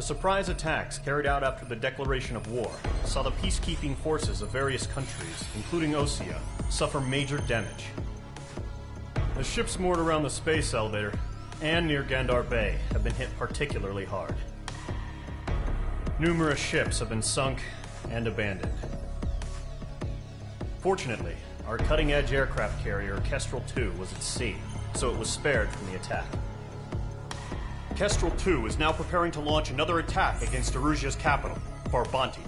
surprise attacks carried out after the declaration of war saw the peacekeeping forces of various countries, including Osea, suffer major damage. The ships moored around the space elevator and near Gandar Bay have been hit particularly hard. Numerous ships have been sunk and abandoned. Fortunately, our cutting-edge aircraft carrier Kestrel II was at sea, so it was spared from the attack. Kestrel II is now preparing to launch another attack against Erusia's capital, Farbanti.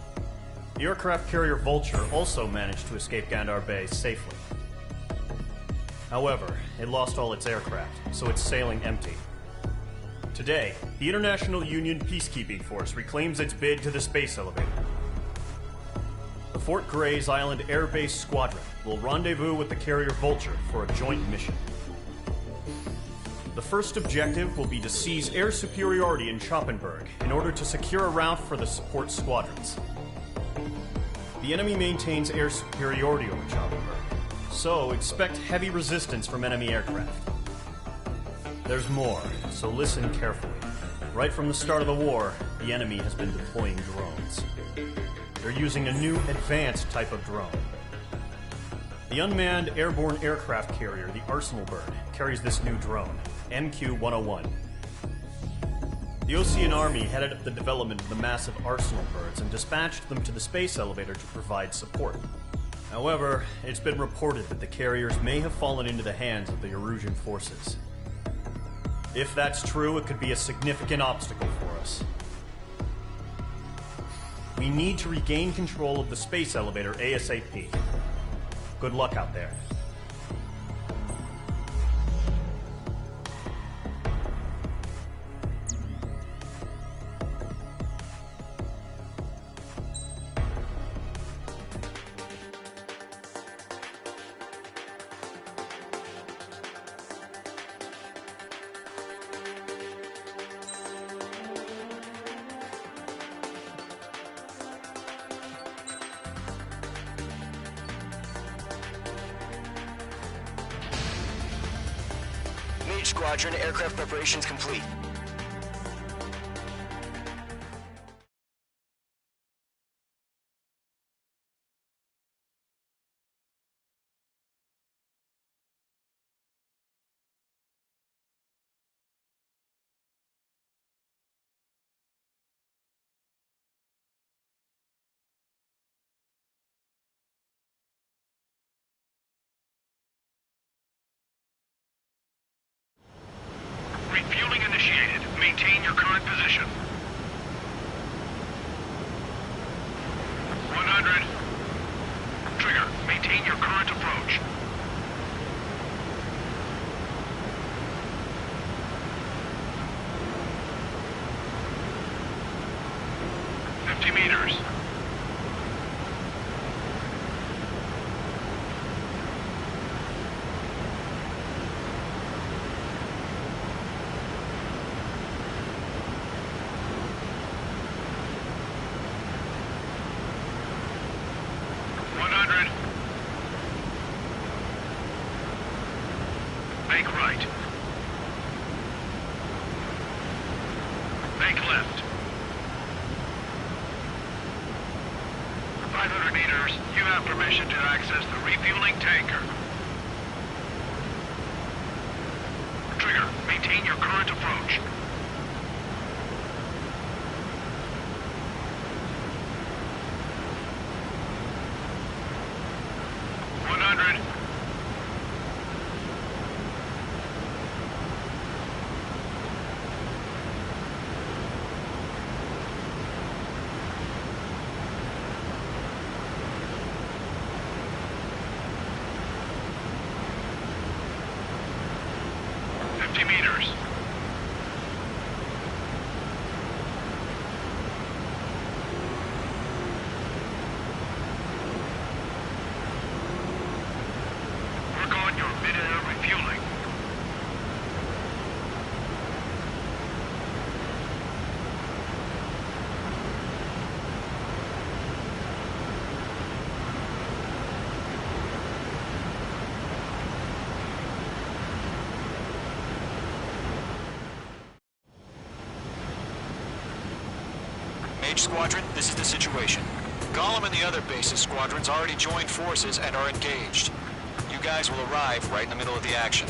The aircraft carrier Vulture also managed to escape Gandar Bay safely. However, it lost all its aircraft, so it's sailing empty. Today, the International Union Peacekeeping Force reclaims its bid to the space elevator. The Fort Gray's Island Air Base Squadron will rendezvous with the carrier Vulture for a joint mission. The first objective will be to seize air superiority in Schoppenberg in order to secure a route for the support squadrons. The enemy maintains air superiority over Schoppenberg, so expect heavy resistance from enemy aircraft. There's more, so listen carefully. Right from the start of the war, the enemy has been deploying drones. They're using a new advanced type of drone. The unmanned airborne aircraft carrier, the Arsenal Bird, carries this new drone, MQ-101. The Osean Army headed up the development of the massive Arsenal Birds and dispatched them to the space elevator to provide support. However, it's been reported that the carriers may have fallen into the hands of the Erusian forces. If that's true, it could be a significant obstacle for us. We need to regain control of the space elevator ASAP. Good luck out there. Squadron, aircraft preparations complete. Refueling initiated. Maintain your current position. 100. Trigger. Maintain your current approach. 50 meters. 100. Make right. Make left. 500 meters. You have permission to access the refueling tanker. Trigger. Maintain your current approach. 100. Meters. 100. Mage Squadron, this is the situation. Golem and the other bases squadrons already joined forces and are engaged. You guys will arrive right in the middle of the action.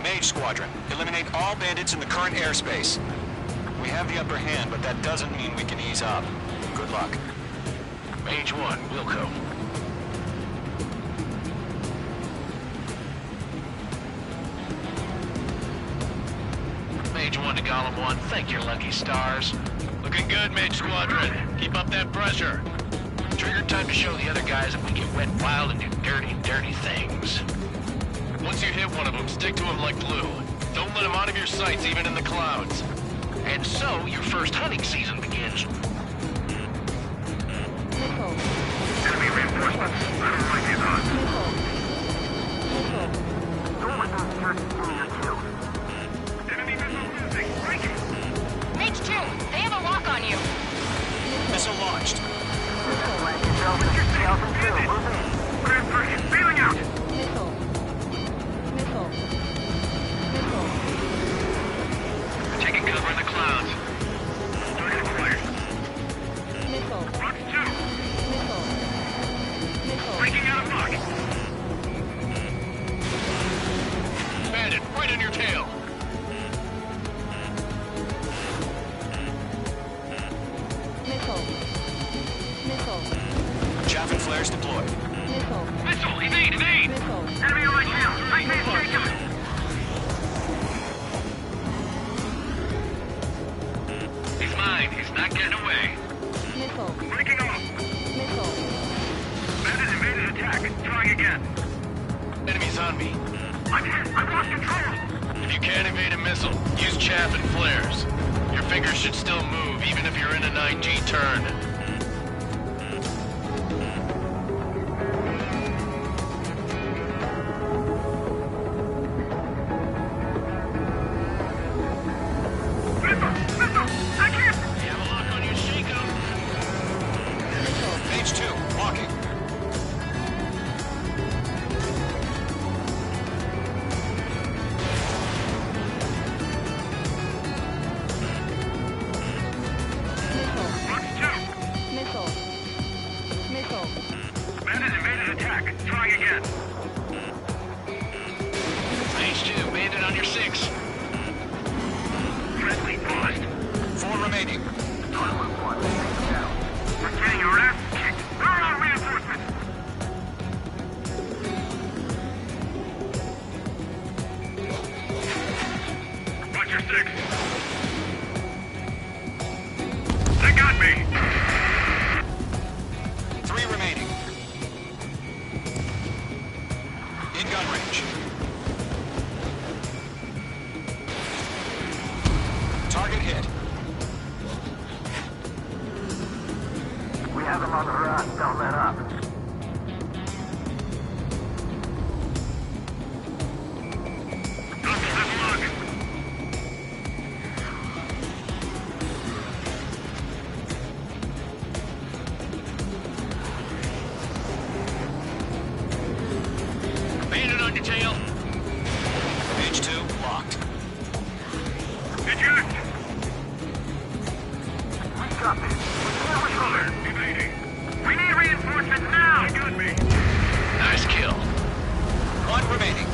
Mage Squadron, eliminate all bandits in the current airspace. We have the upper hand, but that doesn't mean we can ease up. Good luck. Mage 1, Wilco. Mage 1 to Golem 1, thank your lucky stars. Looking good, Mage Squadron. Keep up that pressure. Trigger time to show the other guys that we get wet, wild, and do dirty, dirty things. Once you hit one of them, stick to him like glue. Don't let him out of your sights, even in the clouds. And so, your first hunting season begins. Enemy reinforcements. I don't like these odds. Don't let those jerks steal your kills. Enemy missile losing. Breaking. Mage 2, they have a lock on you. Missile launched. Transfer is feeling out. Taking cover in the clouds. Target acquired. Box 2. Breaking out of lock. Bandit, right on your tail. Chaff and flares deployed. Missile, evade, evade! Enemy on my tail. Right hand straight to it. He's mine, he's not getting away. Breaking off. Bandit invaded attack. Trying again. Enemy's on me. I'm hit. I've lost control. If you can't evade a missile, use chaff and flares. Your fingers should still move, even if you're in a 9G turn. Missile! Missile! I can't! You have a lock on you, shake 'em. Mage 2, walking. Box 2. Bandit invaded attack. Trying again. Mage 2, bandit on your 6. Friendly paused. 4 remaining. We're getting our ass kicked. Throw out reinforcements. Watch your 6. They got me. 3 remaining. In gun range. Target hit. We have them on the run. Don't let up. Doctor, have a look. Bandit on your tail. Mage 2, locked. Eject. We got this. We're color. Evading. We need reinforcements now. They got me. Nice kill. 1 remaining.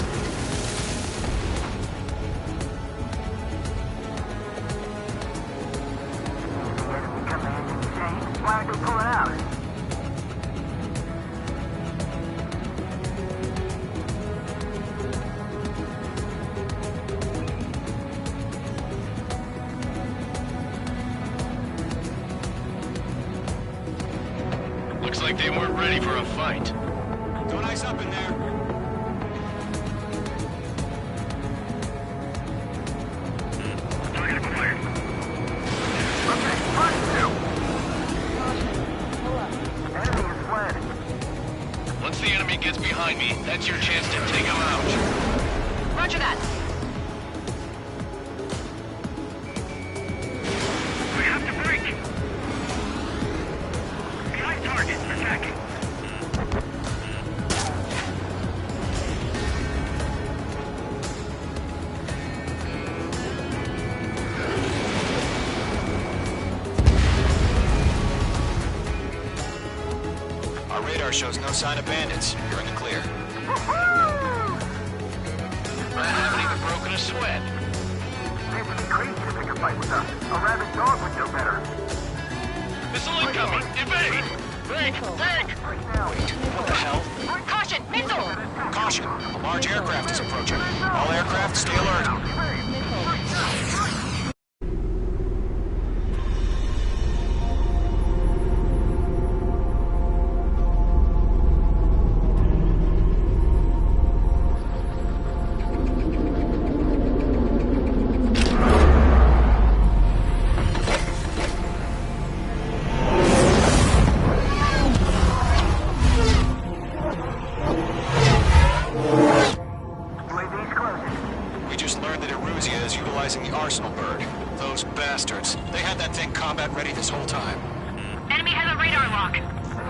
Why aren't they pulling out? Looks like they weren't ready for a fight. Go nice up in there. Target acquired. Okay, run 2. Enemy is fled. Once the enemy gets behind me, that's your chance to take him out. Roger that. We have to break. Behind target. Attacking. radar shows no sign of bandits. You're in the clear. I haven't even broken a sweat. They would be crazy to pick a fight with us. A rabid dog would know better. Missile incoming! Evade! Break! Break! Right now. What the hell? Caution! Missile! Caution! A large aircraft is approaching. All aircraft, stay alert. We just learned that Eruzia is utilizing the Arsenal bird. Those bastards. They had that thing combat ready this whole time. Enemy has a radar lock. This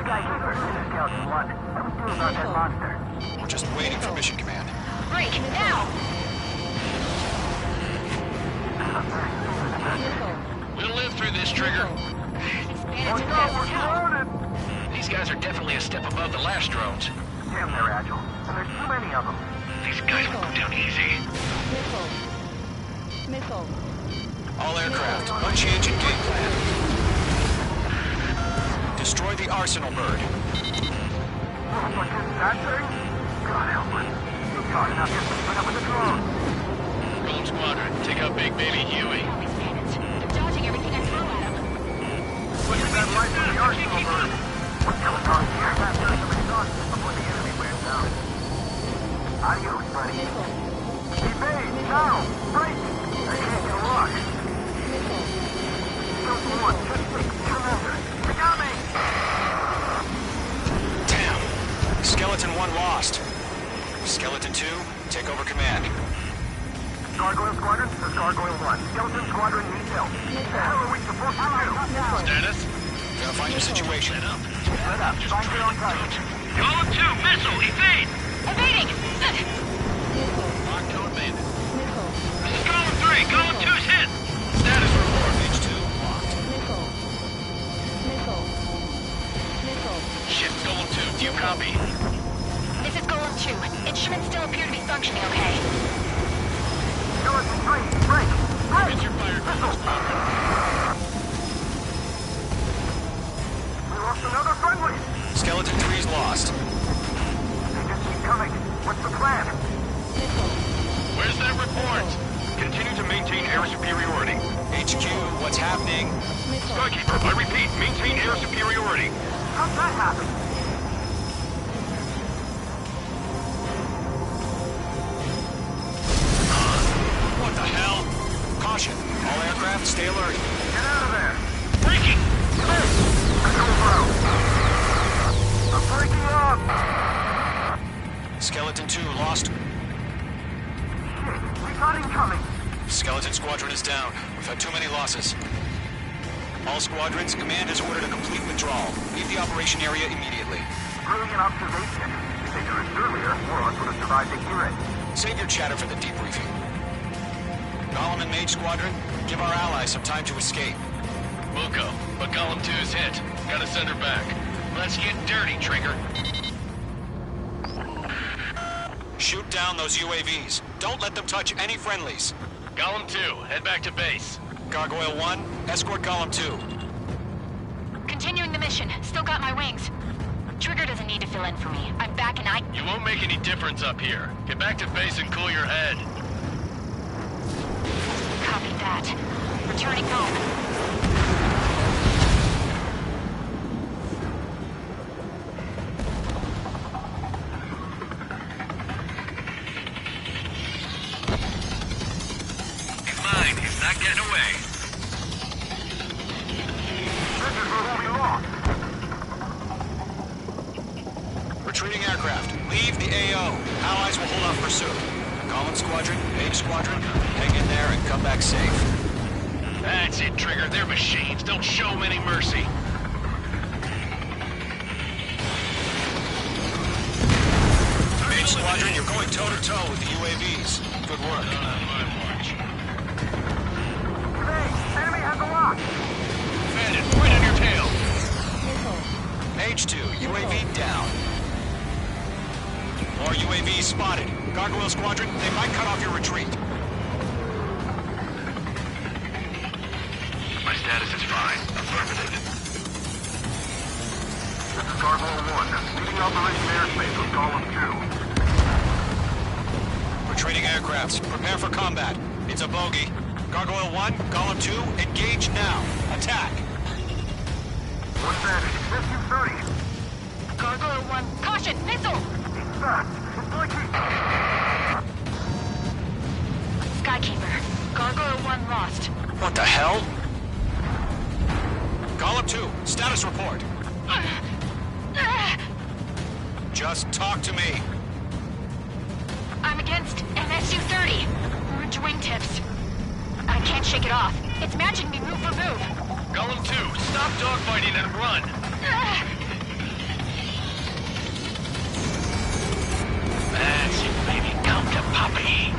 guy gave our scouts what? What do we do about that monster? We're just waiting for mission command. Break! Now! We'll live through this, Trigger. These bandits are fast as hell. These guys are definitely a step above the last drones. Damn, they're agile. And there's too many of them. These guys will go down easy. Missile. All aircraft, one change in game plan. Destroy the Arsenal bird. What is that thing? God help us. He's hard enough just to put up with the drone. Golem Squadron, take out Big Baby Huey. All these bandits. They're dodging everything I throw at them. Look at that light from the Arsenal bird. We're coming across the aircraft doing some exhaust before the enemy wears down. Adios, buddy. Evade, now! Break! I can't get a lock. Don't want, just think, commander. They got me! Damn. Skeleton 1 lost. Skeleton 2, take over command. Gargoyle Squadron, this is Gargoyle 1. Skeleton Squadron needs help. The hell are we supposed to do? Status? Verify your situation. Set up. Find your own target. Column 2, missile, evade! Evading! Lock code bandit. This is column 3, column 2's hit! Status report. Page 2, locked. Shit, Golem 2, do you copy? This is Golem 2. Instruments still appear to be functioning okay. Skeleton 3, break! Break! Get your fire, Golem Squadron. We lost another friendly! Skeleton 3's lost. They just keep coming. What's the plan? Where's that report? Continue to maintain air superiority. HQ, what's happening? Skykeeper, I repeat, maintain air superiority. How'd that happen? What the hell? Caution. All aircraft, stay alert. Get out of there! Breaking! Hey! Control ground! I'm breaking up! Skeleton 2 lost. Shit, we got incoming! Skeleton Squadron is down. We've had too many losses. All squadrons, command has ordered a complete withdrawal. Leave the operation area immediately. Brilliant observation. If they heard us earlier, Warlock would have survived to hear it. Save your chatter for the debriefing. Golem and Mage Squadron, give our allies some time to escape. We'll go, but column 2's hit. Gotta send her back. Let's get dirty, Trigger. Shoot down those UAVs. Don't let them touch any friendlies. Column 2, head back to base. Gargoyle 1, escort Column 2. Continuing the mission. Still got my wings. Trigger doesn't need to fill in for me. I'm back and I... You won't make any difference up here. Get back to base and cool your head. Copy that. Returning home. He's mine. He's not getting away. This is where we lost. Retreating aircraft, leave the AO. Allies will hold off pursuit. Golem Squadron, Mage Squadron, hang in there and come back safe. That's it, Trigger. They're machines. Don't show them any mercy. Mage Squadron, you're going toe-to-toe with the UAVs. Good work. Not on my watch. Hey, enemy has a lock. Bandit, right on your tail. Mage Mage 2, UAV down. More UAVs spotted. Gargoyle Squadron, they might cut off your retreat. My status is fine. Affirmative. This is Gargoyle 1. Leading Operation Airspace with Column 2. Retreating aircrafts, prepare for combat. It's a bogey. Gargoyle 1, Column 2, engage now. Attack. What's that? SU-30. Gargoyle 1, caution, missile! Fast. It's blinking. Skykeeper, Gargoyle 1 lost. What the hell? Column 2, status report. Just talk to me. I'm against an SU-30. Orange wingtips. I can't shake it off. It's matching me move for move. Golem 2, stop dogfighting and run. That's it, baby. Come to Poppy.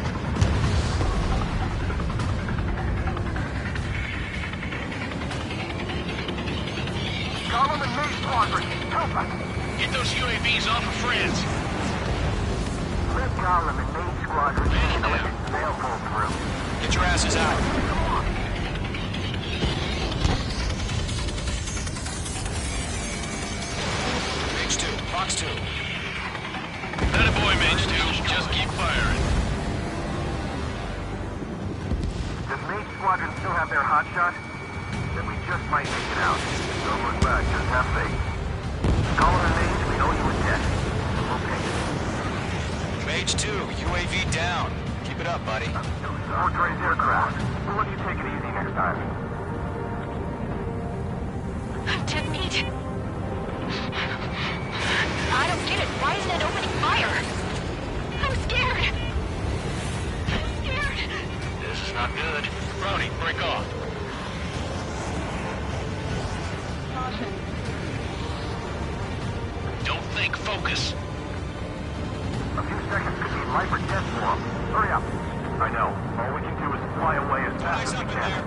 Column and Mage Squadron. Help us. Get those UAVs off of France. Red Column and Mage Squadron. Man down. They'll pull through. Get your asses out. Mage 2, Fox 2. Attaboy, Mage 2. Just keep firing. Does Mage Squadron still have their hotshot? Then we just might make it out. Don't look back, just have faith. Column and Mage, we owe you a debt. We'll pay it. Mage 2, UAV down. Keep it up, buddy. Portrays aircraft. We'll let you take it easy next time. I'm dead meat. I don't get it. Why isn't it opening fire? I'm scared. I'm scared. This is not good. Brownie, break off. Don't think, focus. A few seconds could be life or death for them. Hurry up. I know. All we can do is fly away as fast Eyes as up we in can. there.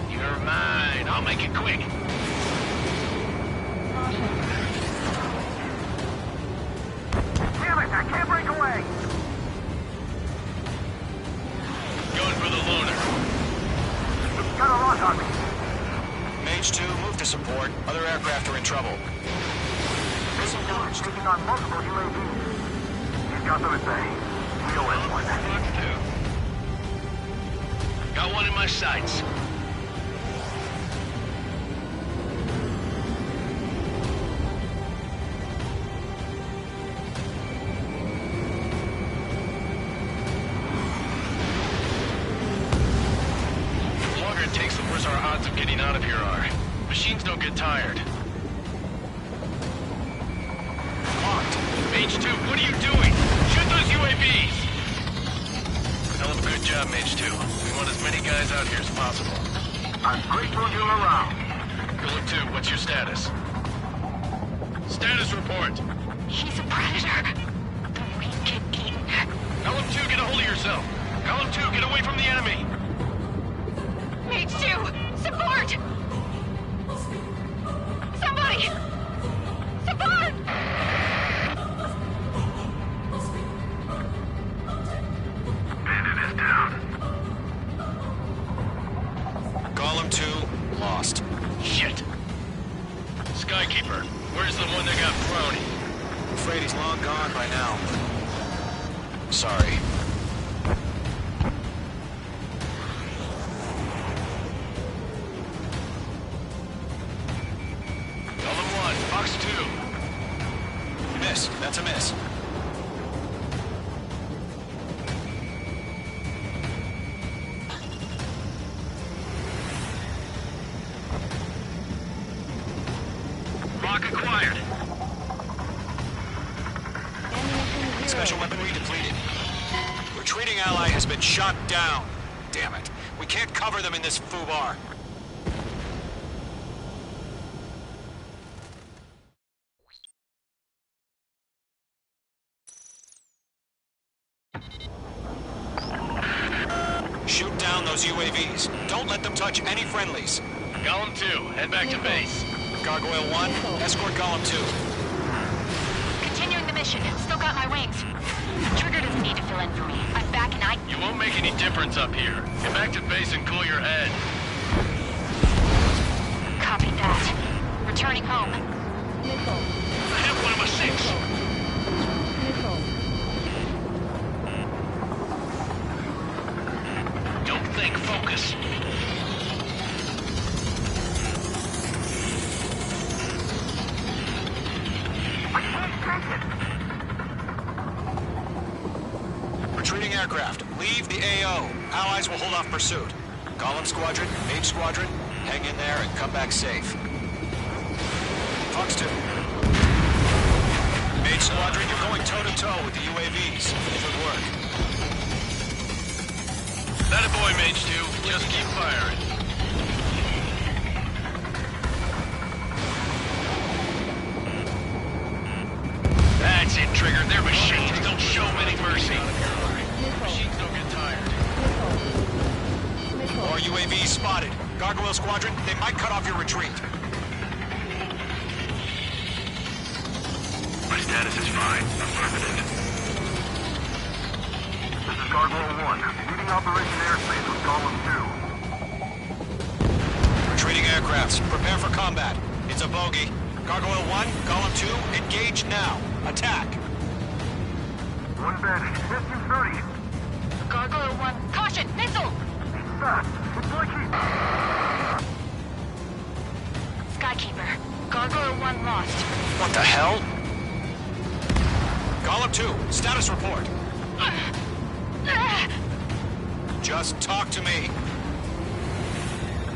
You're mine. I'll make it quick. Damn it! I can't break away! Going for the loner. Got a lock on me. Mage 2, move to support. Other aircraft are in trouble. Mission 2 is taking on multiple UAVs. He's got them at bay. We'll end one. Fox 2. Got one in my sights. The longer it takes, the worse our odds of getting out of here are. Machines don't get tired. Locked. Mage 2, what are you doing? Shoot those UAVs! Hell of a good job, Mage 2. We want as many guys out here as possible. I'm grateful you're around. Golem 2, what's your status? Status report. He's a predator. The weak get eaten. Golem 2, get a hold of yourself. Golem 2, get away from the enemy. Mage 2, support! Somebody! Support! Bandit is down. Column 2, lost. Shit. Skykeeper, where's the one that got Brownie? I'm afraid he's long gone by now. Sorry. Golem 1, Fox 2. Miss. That's a miss. Lock acquired. Special weaponry depleted. Retreating ally has been shot down. Damn it. We can't cover them in this foobar. those UAVs. Don't let them touch any friendlies. Column 2, head back to base. Gargoyle 1, escort Column 2. Continuing the mission. Still got my wings. Trigger doesn't need to fill in for me. I'm back and You won't make any difference up here. Get back to base and cool your head. Copy that. Returning home. I have one of my 6. Don't think, focus. Retreating aircraft, leave the AO. Allies will hold off pursuit. Column Squadron, Mage Squadron, hang in there and come back safe. Fox 2. Mage Squadron, you're going toe-to-toe with the UAVs. Good work. That a boy, Mage 2. Just keep firing. That's it, Trigger. They're machines. Don't show them any mercy. Machines don't get tired. More UAVs spotted. Gargoyle Squadron, they might cut off your retreat. My status is fine. Affirmative. This is Gargoyle 1, leading Operation Airspace with Column 2. Retreating aircrafts, prepare for combat. It's a bogey. Gargoyle 1, Column 2, engage now. Attack. One bed, SU-30. Gargoyle 1. Caution! Missile! Fast, it's Mikey. Skykeeper. Gargoyle 1 lost. What the hell? Column 2, status report. Just talk to me.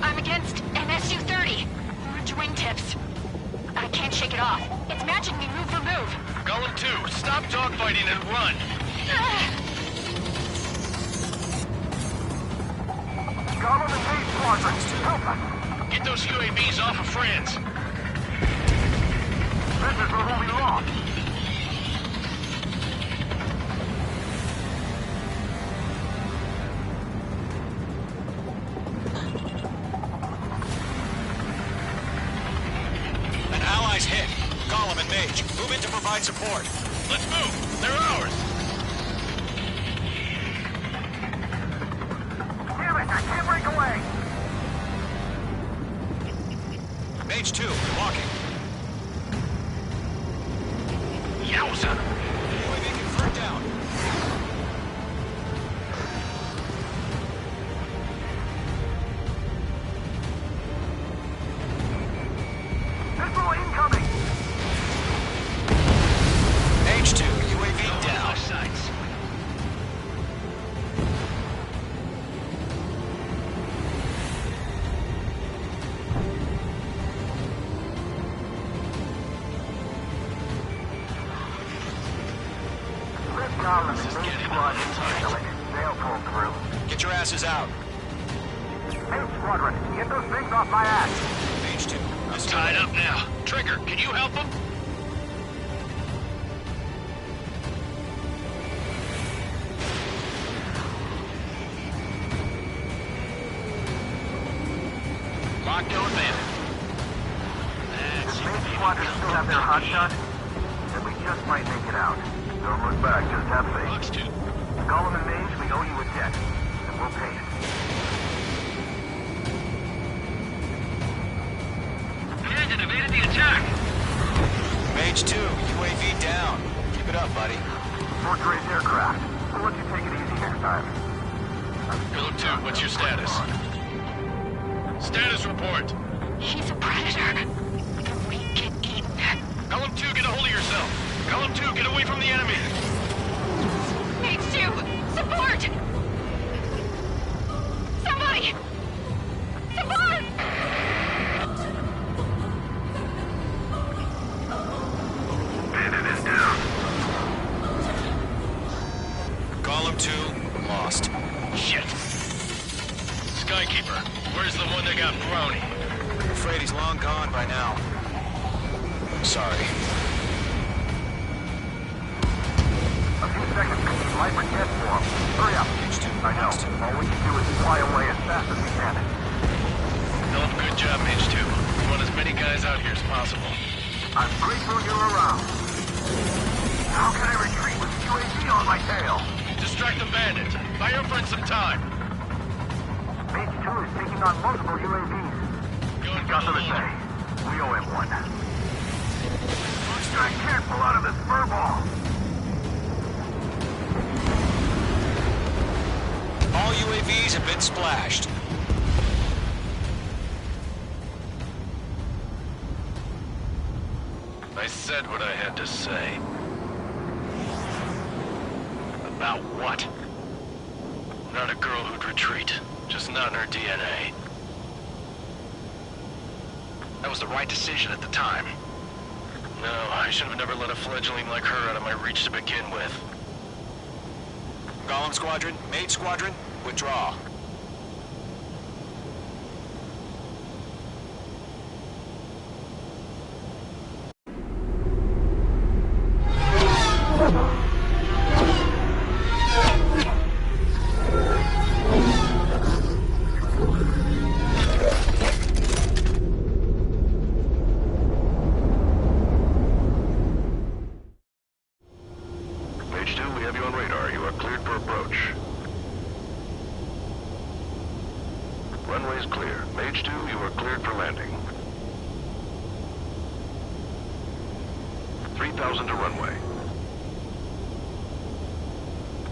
I'm against an SU-30. Orange wingtips. I can't shake it off. It's matching me move for move. Column 2, stop dogfighting and run. Column and Mage Squadron, help us. Get those UAVs off of France. This is where we lost. An ally's hit. Column and Mage, move in to provide support. Let's move. They're ours. Damn it, I can't break away. Mage 2, walking. Yowza. UAV confirmed down. Missile incoming. Mage 2, UAV down. Sights. Red Column and Mage Squadron, they'll pull through. Get your asses out. Mage Squadron, get those things off my ass. Mage 2, I'm tied up now. Trigger, can you help them? Lockdown bandit. If Mage Squadron still have their hot shot, then we just might make it out. Don't look back, just have faith. Fox 2. Column and Mage, we owe you a debt, and we'll pay it. Bandit evaded the attack. Mage 2, UAV down. Keep it up, buddy. Fort Gray's aircraft. We'll let you take it easy next time. Column 2, what's your status? Status report. He's a predator. The weak get eaten. Column 2, get a hold of yourself. Column 2, get away from the enemy. Mage 2! Support! Somebody! Support! Bandit is down. Column 2, lost. Shit. Skykeeper, where's the one that got brownie? I'm afraid he's long gone by now. Sorry. A few seconds to keep life or death for him. Hurry up. I know. All we can do is fly away as fast as we can. Hell of a good job, H2. We want as many guys out here as possible. I'm grateful you're around. How can I retreat with the UAV on my tail? Distract the bandits. Buy your friend some time. Mage 2 is taking on multiple UAVs. Going for Nothing the to say. load. We owe him one. I can't pull out of this furball. All UAVs have been splashed. I said what I had to say. About what? Not a girl who'd retreat. Just not in her DNA. That was the right decision at the time. No, I should have never let a fledgling like her out of my reach to begin with. Golem Squadron, Mage Squadron, withdraw. Mage 2, we have you on radar. You are cleared for approach. Runway is clear. Mage 2, you are cleared for landing. 3,000 to runway.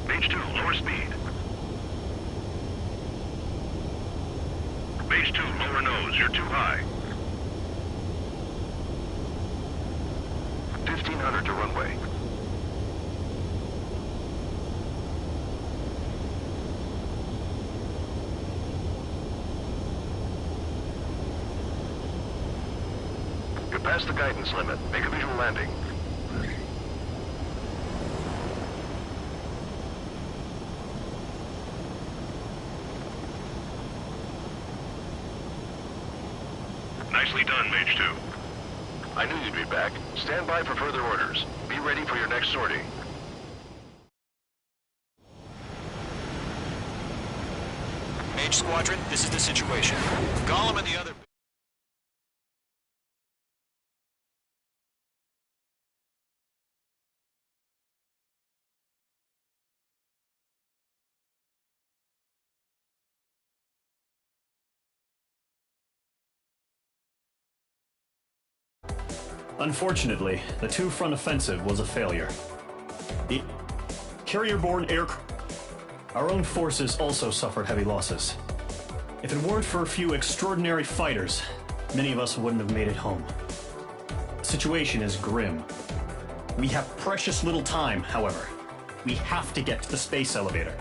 Mage 2, lower speed. Mage 2, lower nose. You're too high. 1,500 to runway. You're past the guidance limit. Make a visual landing. Nicely done, Mage 2. I knew you'd be back. Stand by for further orders. Be ready for your next sortie. Mage Squadron, this is the situation. Golem and the other... Unfortunately, the two-front offensive was a failure. The carrier-borne aircraft... Our own forces also suffered heavy losses. If it weren't for a few extraordinary fighters, many of us wouldn't have made it home. The situation is grim. We have precious little time, however. We have to get to the space elevator.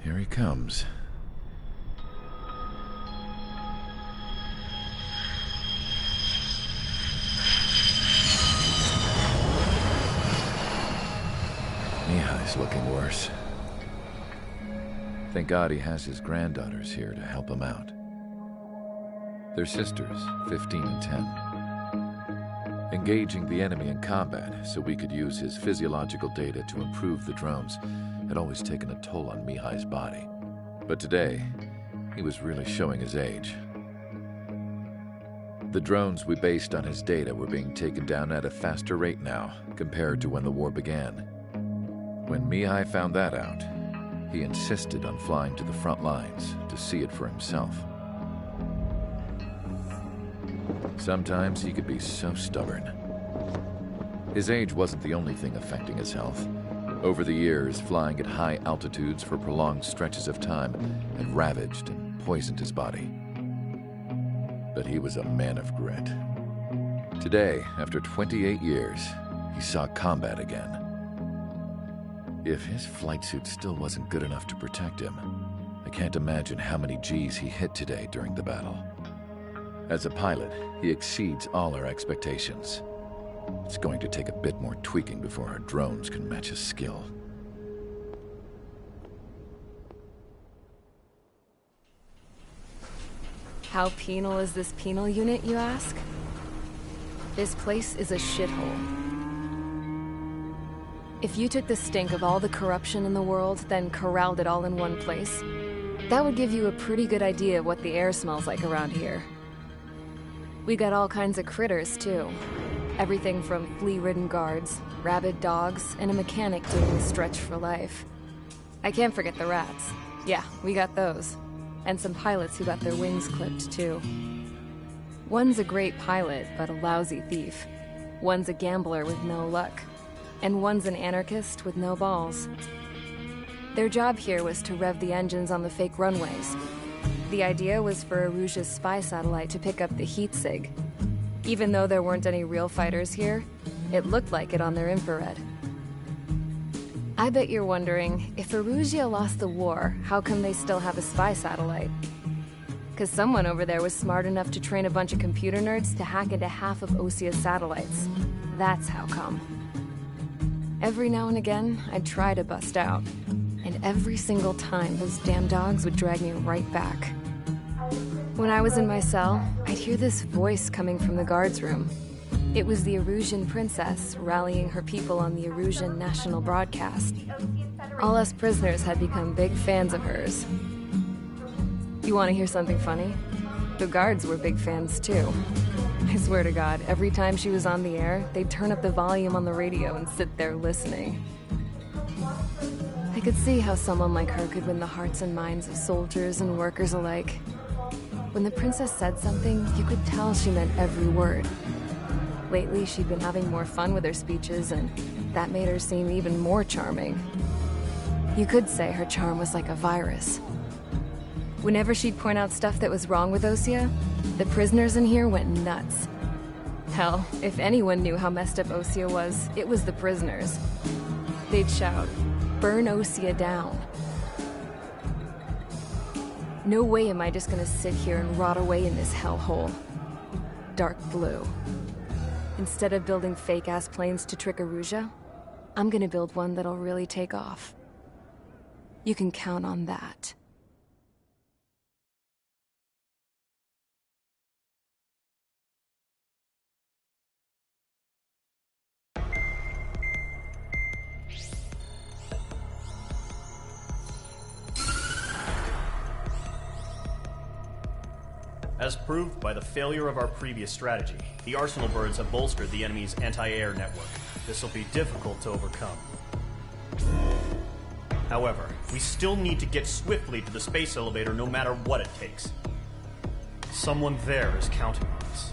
Here he comes. Mihai's looking worse. Thank God he has his granddaughters here to help him out. They're sisters, 15 and 10. Engaging the enemy in combat so we could use his physiological data to improve the drones had always taken a toll on Mihai's body. But today, he was really showing his age. The drones we based on his data were being taken down at a faster rate now compared to when the war began. When Mihai found that out, he insisted on flying to the front lines to see it for himself. Sometimes he could be so stubborn. His age wasn't the only thing affecting his health. Over the years, flying at high altitudes for prolonged stretches of time had ravaged and poisoned his body. But he was a man of grit. Today, after 28 years, he saw combat again. If his flight suit still wasn't good enough to protect him, I can't imagine how many Gs he hit today during the battle. As a pilot, he exceeds all our expectations. It's going to take a bit more tweaking before our drones can match his skill. How penal is this penal unit, you ask? This place is a shithole. If you took the stink of all the corruption in the world, then corralled it all in one place, that would give you a pretty good idea of what the air smells like around here. We got all kinds of critters, too. Everything from flea-ridden guards, rabid dogs, and a mechanic doing the stretch for life. I can't forget the rats. Yeah, we got those. And some pilots who got their wings clipped, too. One's a great pilot, but a lousy thief. One's a gambler with no luck. And one's an anarchist with no balls. Their job here was to rev the engines on the fake runways. The idea was for Aruja's spy satellite to pick up the heat sig. Even though there weren't any real fighters here, it looked like it on their infrared. I bet you're wondering, if Aruja lost the war, how come they still have a spy satellite? Because someone over there was smart enough to train a bunch of computer nerds to hack into half of Osia's satellites. That's how come. Every now and again, I'd try to bust out. And every single time, those damn dogs would drag me right back. When I was in my cell, I'd hear this voice coming from the guards room. It was the Arusian princess rallying her people on the Arusian national broadcast. All us prisoners had become big fans of hers. You want to hear something funny? The guards were big fans too. I swear to God, every time she was on the air, they'd turn up the volume on the radio and sit there listening. I could see how someone like her could win the hearts and minds of soldiers and workers alike. When the princess said something, you could tell she meant every word. Lately, she'd been having more fun with her speeches, and that made her seem even more charming. You could say her charm was like a virus. Whenever she'd point out stuff that was wrong with Osia, the prisoners in here went nuts. Hell, if anyone knew how messed up Osia was, it was the prisoners. They'd shout, "Burn Osia down." No way am I just gonna sit here and rot away in this hellhole. Dark blue. Instead of building fake-ass planes to trick Aruja, I'm gonna build one that'll really take off. You can count on that. As proved by the failure of our previous strategy, the Arsenal birds have bolstered the enemy's anti-air network. This will be difficult to overcome. However, we still need to get swiftly to the space elevator no matter what it takes. Someone there is counting on us.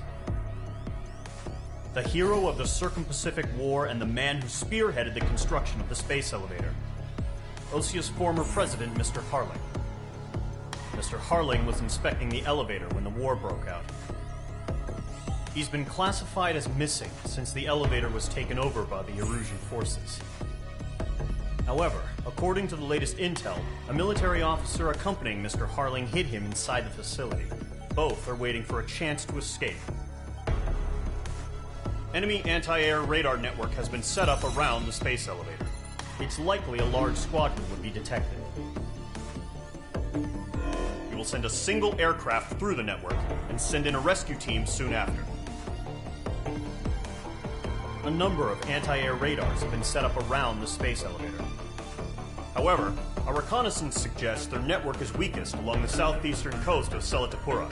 The hero of the Circum-Pacific War and the man who spearheaded the construction of the space elevator. Osia's former president, Mr. Harling. Mr. Harling was inspecting the elevator when the war broke out. He's been classified as missing since the elevator was taken over by the Erusian forces. However, according to the latest intel, a military officer accompanying Mr. Harling hid him inside the facility. Both are waiting for a chance to escape. Enemy anti-air radar network has been set up around the space elevator. It's likely a large squadron would be detected. We will send a single aircraft through the network and send in a rescue team soon after. A number of anti-air radars have been set up around the space elevator. However, our reconnaissance suggests their network is weakest along the southeastern coast of Selatapura,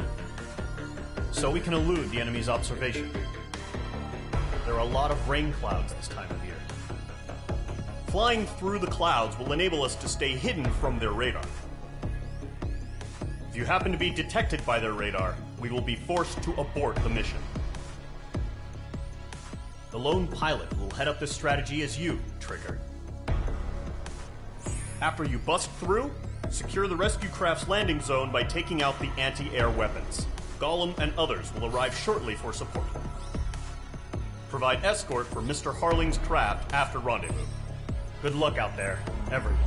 so we can elude the enemy's observation. There are a lot of rain clouds this time of year. Flying through the clouds will enable us to stay hidden from their radar. If you happen to be detected by their radar, we will be forced to abort the mission. The lone pilot will head up this strategy as you, Trigger. After you bust through, secure the rescue craft's landing zone by taking out the anti-air weapons. Gollum and others will arrive shortly for support. Provide escort for Mr. Harling's craft after rendezvous. Good luck out there, everyone.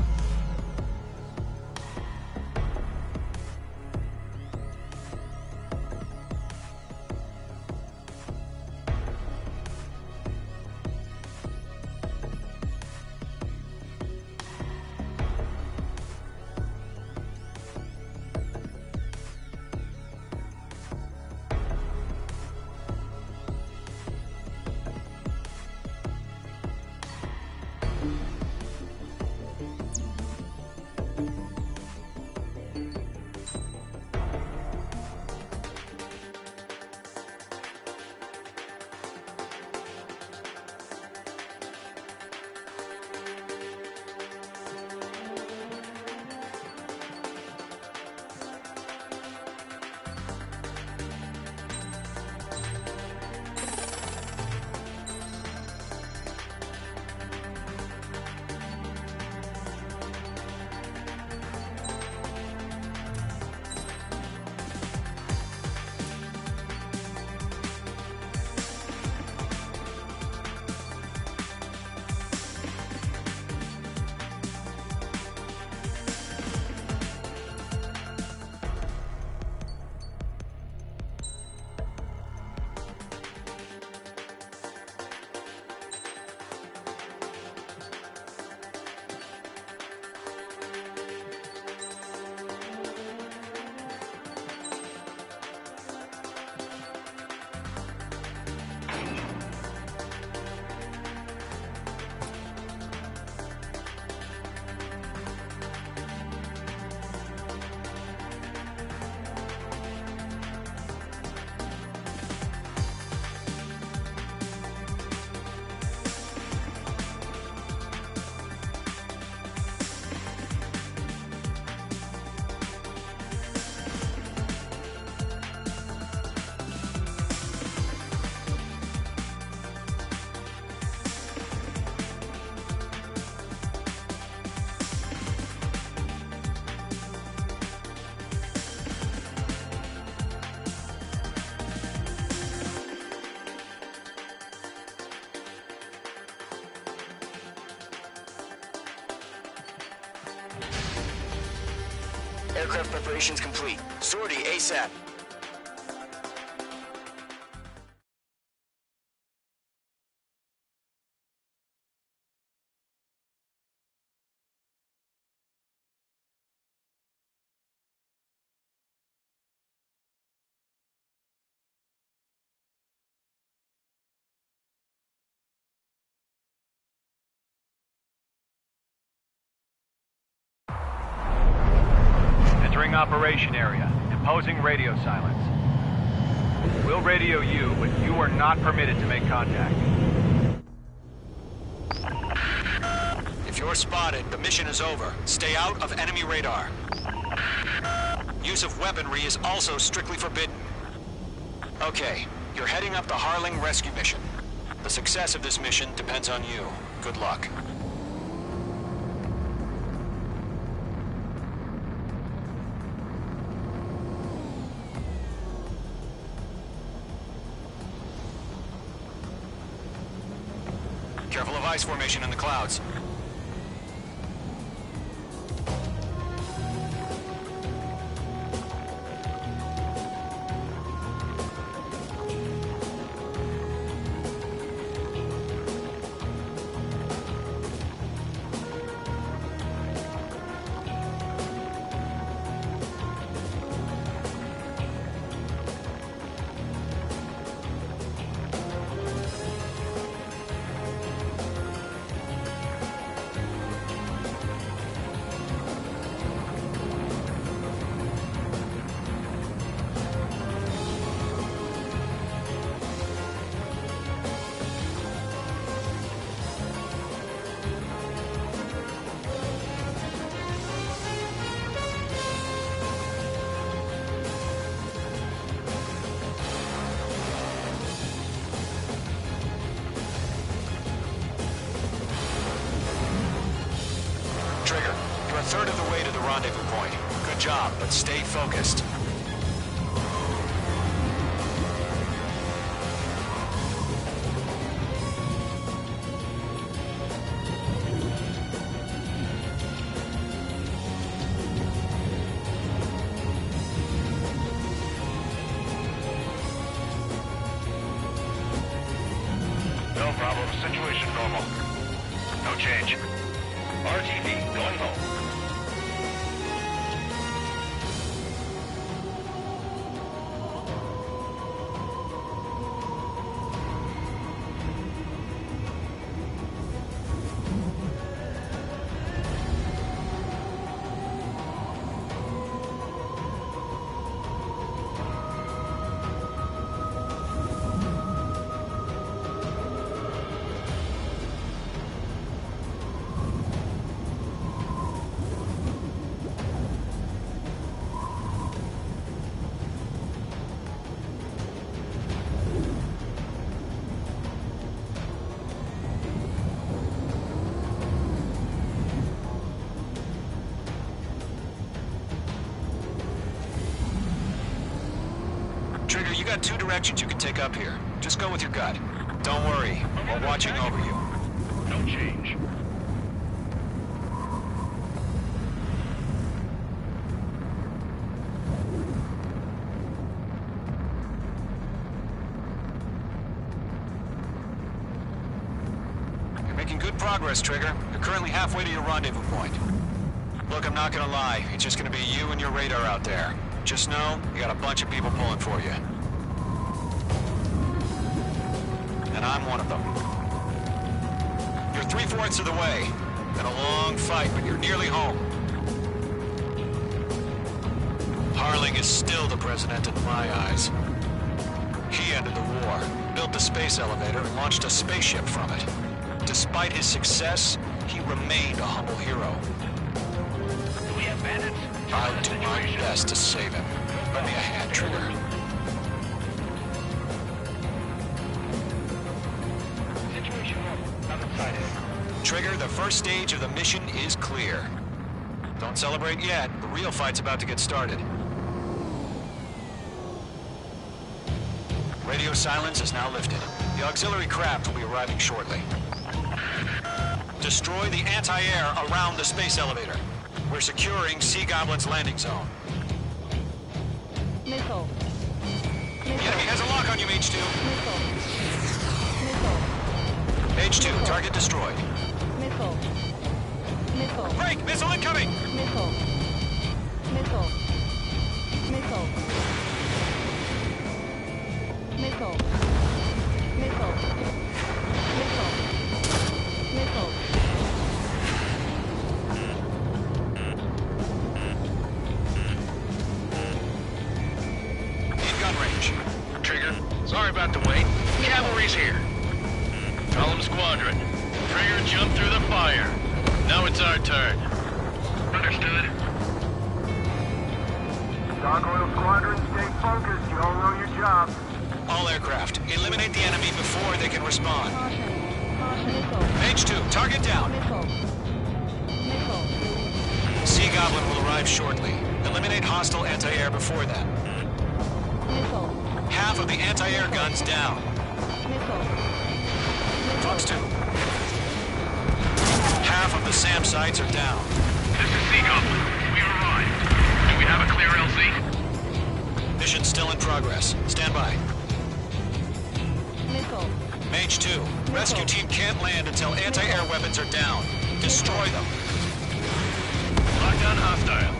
Aircraft preparations complete. Sortie ASAP. Entering operation area. Imposing radio silence. We'll radio you, but you are not permitted to make contact. If you're spotted, the mission is over. Stay out of enemy radar. Use of weaponry is also strictly forbidden. Okay, you're heading up the Harling rescue mission. The success of this mission depends on you. Good luck. Careful of ice formation in the clouds. Trigger, you're a third of the way to the rendezvous point. Good job, but stay focused. No problem. Situation normal. No change. RTV, going home. Trigger, you got two directions you can take up here. Just go with your gut. Don't worry, we're watching over you. No change. You're making good progress, Trigger. You're currently halfway to your rendezvous point. Look, I'm not gonna lie. It's just gonna be you and your radar out there. Just know, you got a bunch of people pulling for you. And I'm one of them. You're 3/4 of the way. Been a long fight, but you're nearly home. Harling is still the president in my eyes. He ended the war, built the space elevator, and launched a spaceship from it. Despite his success, he remained a humble hero. Do we have bandits? I'll do my best to save him. Lend me a hand, Trigger. Situation normal. Not inside it. Trigger, the first stage of the mission is clear. Don't celebrate yet. The real fight's about to get started. Radio silence is now lifted. The auxiliary craft will be arriving shortly. Destroy the anti-air around the space elevator. We're securing Sea Goblin's landing zone. Missile. The enemy has a lock on you, H2. Missile. H2, target destroyed. Missile. Missile. Break! Missile incoming! Missile. Missile. Missile. Missile. Missile. Missile. Missile. In gun range. Trigger, sorry about the wait. Cavalry's here. Column Squadron. Trigger jumped through the fire. Now it's our turn. Understood. Gargoyle Squadron, stay focused. You all know your job. All aircraft, eliminate the enemy before they can respond. Missile. H2, target down. Missile. Missile. Sea Goblin will arrive shortly. Eliminate hostile anti-air before that. Missile. Half of the anti-air guns down. Missile. Fox 2. Half of the SAM sites are down. This is Sea Goblin. We arrived. Do we have a clear LZ? Mission still in progress. Stand by. Missile. Mage 2, rescue team can't land until anti-air weapons are down. Destroy them. Lockdown hostile.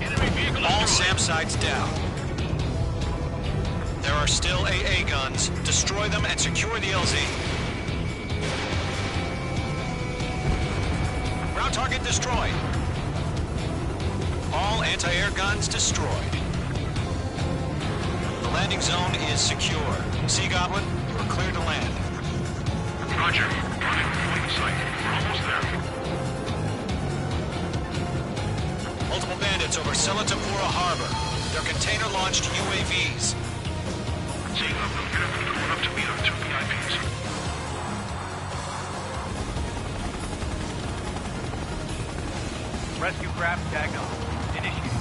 Enemy vehicle All destroyed. SAM sites down. There are still AA guns. Destroy them and secure the LZ. Ground target destroyed. All anti-air guns destroyed. The landing zone is secure. Sea Goblin, you are clear to land. Roger. Running flight site. We're almost there. Multiple bandits over Selatapura Harbor. They're container-launched UAVs. Sea Goblin, get up and going up to meet our two VIPs. Rescue craft tagged on. Initiate.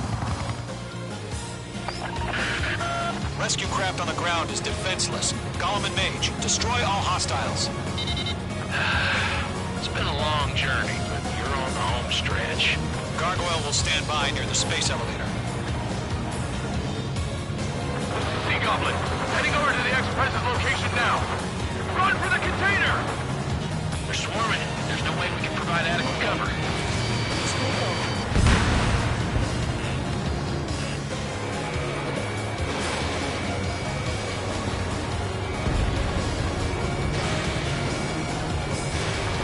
Rescue craft on the ground is defenseless. Golem and Mage, destroy all hostiles. It's been a long journey, but you're on the home stretch. Gargoyle will stand by near the space elevator. Sea Goblin, heading over to the Express's location now. Run for the container! They're swarming. There's no way we can provide adequate cover.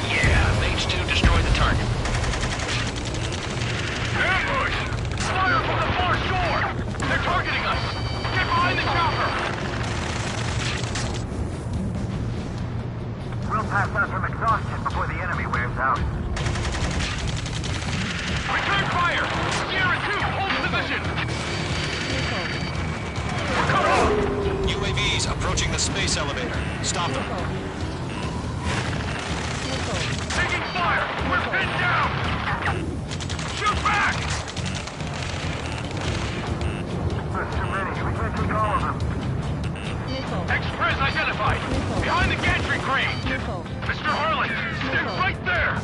Yeah, Mage 2 destroyed the target. Ambush! Fire from the far shore! They're targeting us! Get behind the chopper! We'll pass out from exhaustion before the enemy wears out. Return fire! Sierra 2, hold position! We're cut off! UAVs approaching the space elevator. Stop them. Taking fire! We're pinned down! Shoot back! There's too many. We can't take all of them. Express identified! Behind the gantry crane! Mr. Harlan, stay right there!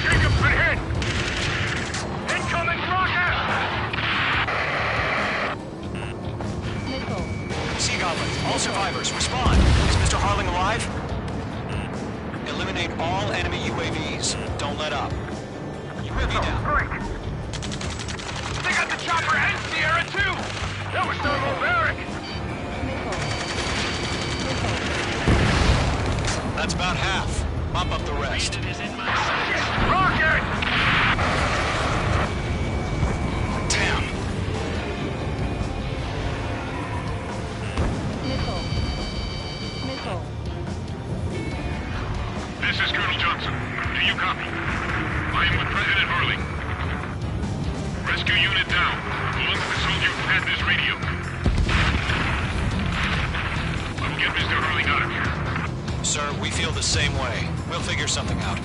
Jacob's been hit! Incoming rocket! Sea Goblin, all survivors, respond. Is Mr. Harling alive? Eliminate all enemy UAVs. Don't let up. UAV down. Break! They got the chopper and Sierra too! That was thermobaric! That's about half. Mop up the rest. Rocket! Damn. This is Colonel Johnson. Do you copy? I am with President Harling. Rescue unit down. Along with the soldier who had this radio. I will get Mr. Harling out of here. Sir, we feel the same way. We'll figure something out.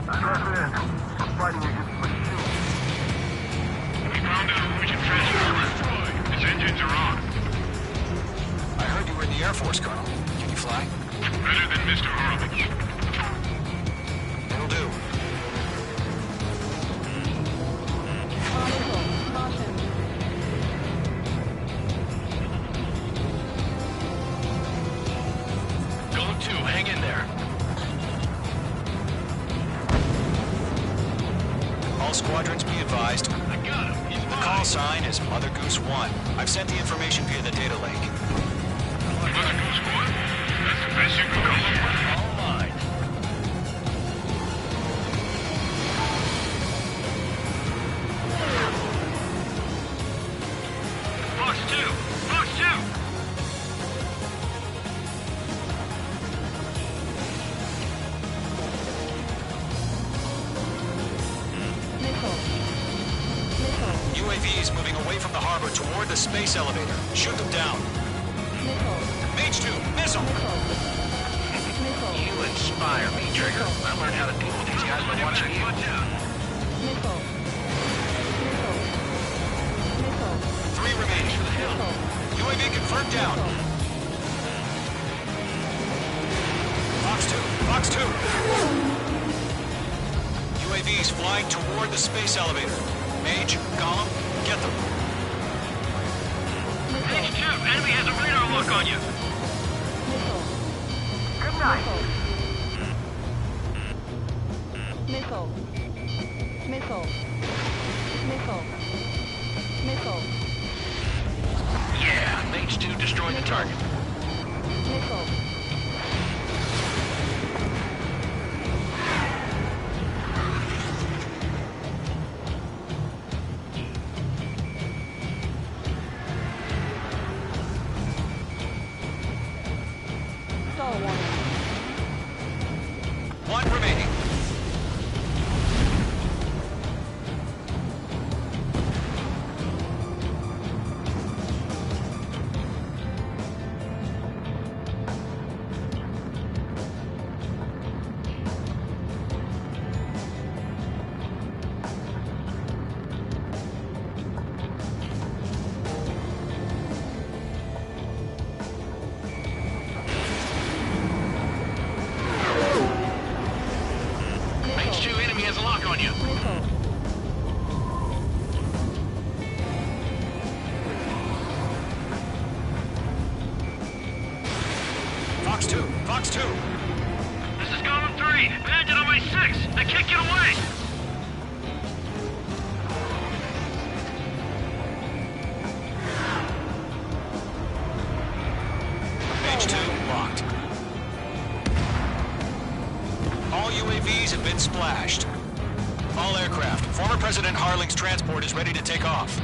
President, I'm fighting against machines. We found an origin transfer. Destroy. Engines are on. I heard you were in the Air Force, Colonel. Can you fly? Better than Mr. Horowitz. It'll do. Golem 2, hang in there. All squadrons be advised. I got him. He's The mine. call sign is Mother Goose 1. I've sent the information via the data link. Mother Goose 1? That's the best you can come up with. All mine. Fox 2! Fox 2! UAVs moving away from the harbor toward the space elevator. Shoot them down. Mage 2, missile! You inspire me, Trigger. I learned how to deal with these guys by watching you. Watch out. 3 remaining. For the hill. UAV confirmed down. Fox 2, Fox 2. UAVs flying toward the space elevator. Mage, Gollum, get them. Mage 2, enemy has a radar lock on you. Good night. Missile. Missile. Missile. Missile. Yeah, Mage 2 destroyed the target. Missile. Stall warning. 1 remaining. Mage 2, enemy has a lock on you. Missile. Fox 2, Fox 2. This is Golem 3. Bandit on my 6. I can't get away. Mage 2, locked. All UAVs have been splashed. All aircraft. Former President Harling's transport is ready to take off.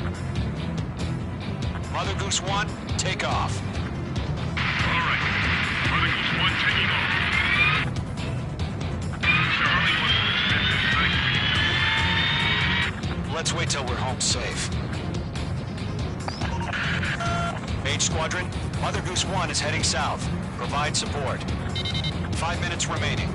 Mother Goose 1, take off. All right. Mother Goose 1 taking off. Mr. Harley wants to spend this night. Let's wait till we're home safe. Mage Squadron, Mother Goose 1 is heading south. Provide support. 5 minutes remaining.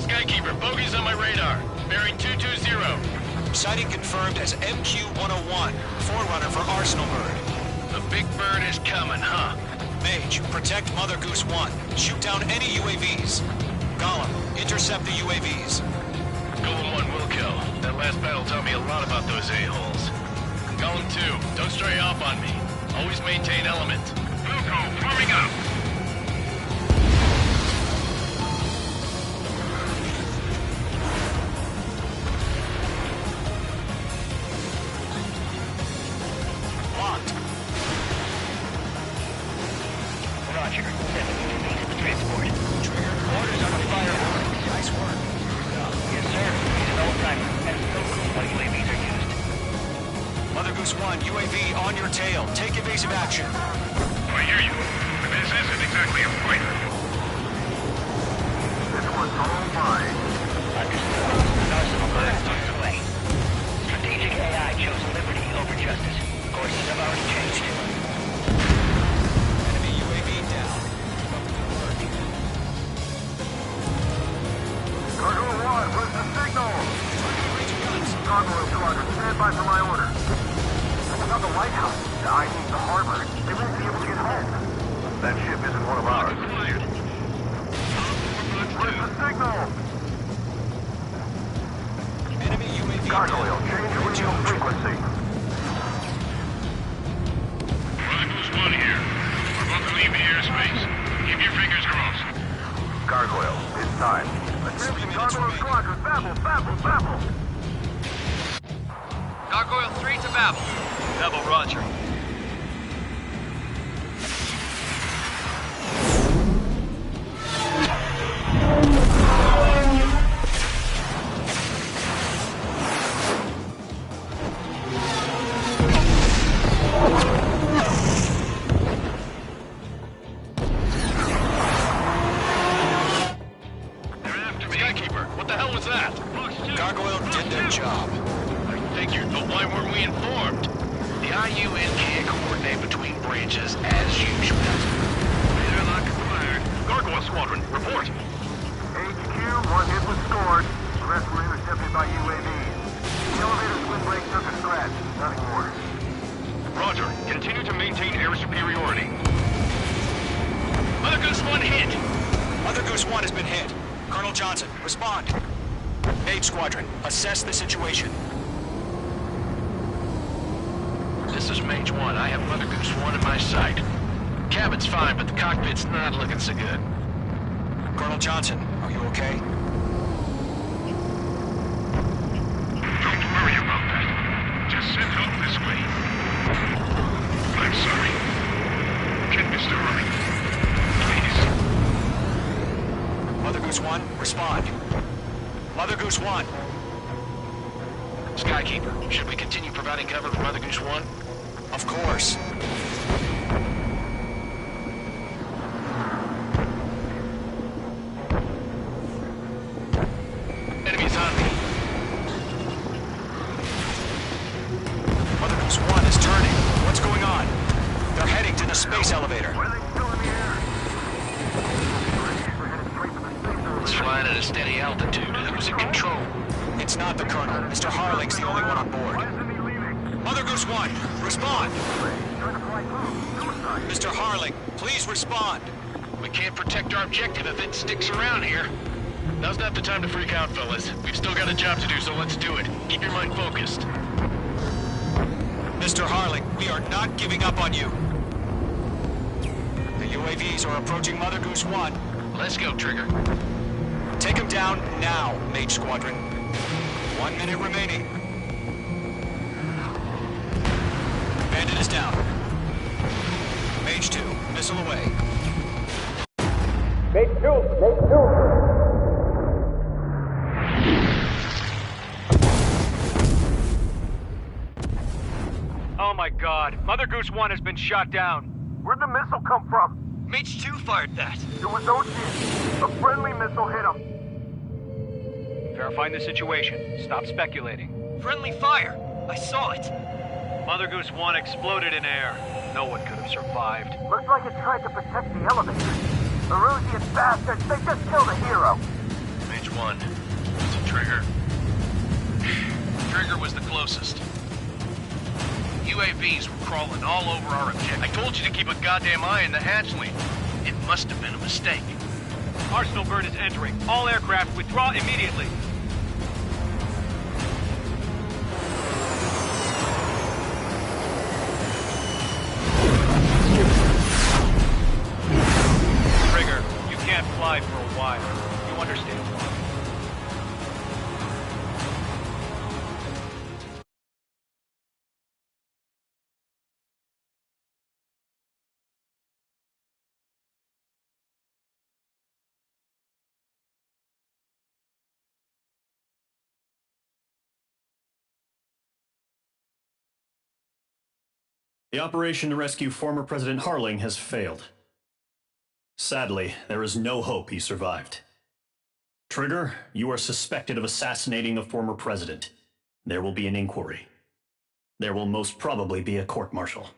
Skykeeper, bogeys on my radar. Bearing 220. Sighting confirmed as MQ-101, forerunner for Arsenal Bird. The big bird is coming, huh? Mage, protect Mother Goose 1. Shoot down any UAVs. Gollum, intercept the UAVs. Golem 1 will kill. That last battle taught me a lot about those a-holes. Golem 2, don't stray off on me. Always maintain element. Wilco, forming up. Locked. Roger. 7 UAVs at the transport. Trigger. Orders on the fire warnings. Nice work. Yes, sir. He's an old-timer. Has no clue what UAVs are used. Mother Goose 1, UAV on your tail. Take evasive action. I hear you. But this isn't exactly a fighter. This one's all mine. Understood. Arsenal Bird is on its way. Strategic AI chose liberty over justice. Courses have already changed. Enemy UAV down. Keep up the good work. Cargo 1, where's the signal? Raise your guns. Cargo Squadron, stand by for my order. around the lighthouse. I mean the harbor. They won't be able to get home. That ship isn't one of ours. Where's the signal? Enemy UAV. Gargoyle, change radio frequency. Rivals 1 here. We're about to leave the airspace. Keep your fingers crossed. Gargoyle, it's time. Attention, Gargoyle Squadron, Babel. Gargoyle 3 to Babel. Babel, roger. Gargoyle did their job. I figured, but why weren't we informed? The IUN can't coordinate between branches as usual. Radar lock acquired. Gargoyle Squadron, report. HQ, 1 hit was scored. The rest were intercepted by UAVs. The elevator's wind brake took a scratch. Nothing more. Roger. Continue to maintain air superiority. Mother Goose 1 hit. Mother Goose 1 has been hit. Colonel Johnson, respond. Mage Squadron, assess the situation. This is Mage 1. I have Mother Goose 1 in my sight. Cabin's fine, but the cockpit's not looking so good. Colonel Johnson, are you okay? Don't worry about that. Just send help this way. I'm sorry. Get Mr. Right. Please. Mother Goose 1, respond. Mother Goose 1. Skykeeper, should we continue providing cover for Mother Goose 1? Of course. Enemies on me. Mother Goose 1 is turning. What's going on? They're heading to the space elevator. Why are they still in the air? It's flying at a steady altitude. Who's in control? It's not the Colonel. Mr. Harling's the only one on Why board. isn't he leaving? Mother Goose 1, respond. Trying to fly through. Suicide. Mr. Harling, please respond. We can't protect our objective if it sticks around here. Now's not the time to freak out, fellas. We've still got a job to do, so let's do it. Keep your mind focused. Mr. Harling, we are not giving up on you. The UAVs are approaching Mother Goose 1. Let's go, Trigger. Take him down now, Mage Squadron. 1 minute remaining. Bandit is down. Mage 2, missile away. Oh my god, Mother Goose 1 has been shot down. Where'd the missile come from? Mage 2 fired that. It was Ocean. A friendly missile hit him. Verifying the situation. Stop speculating. Friendly fire. I saw it. Mother Goose 1 exploded in air. No one could have survived. Looks like it tried to protect the elevator. Erusian bastards, they just killed a hero. Mage 1. Is it Trigger? Trigger was the closest. UAVs were crawling all over our objective. I told you to keep a goddamn eye on the hatchling. It must have been a mistake. Arsenal bird is entering. All aircraft withdraw immediately. Trigger, you can't fly for a while. You understand why. The operation to rescue former President Harling has failed. Sadly, there is no hope he survived. Trigger, you are suspected of assassinating the former president. There will be an inquiry. There will most probably be a court-martial.